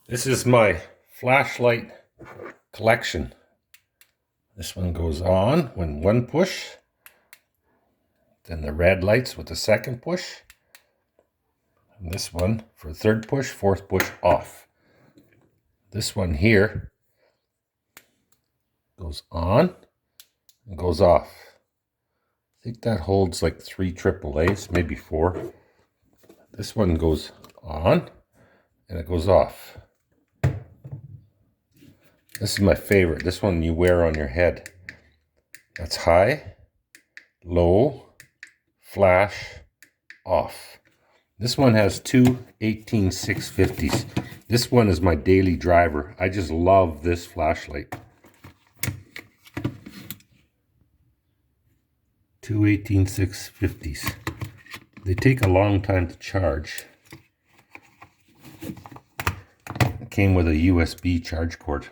This is my flashlight collection. This one goes on when one push, then the red lights with the second push, and this one for third push, fourth push off. This one here goes on and goes off. I think that holds like 3 AAAs, maybe 4. This one goes on and it goes off. This is my favorite. This one you wear on your head. That's high, low, flash, off. This one has two 18650s. This one is my daily driver. I just love this flashlight. Two 18650s. They take a long time to charge. It came with a USB charge cord.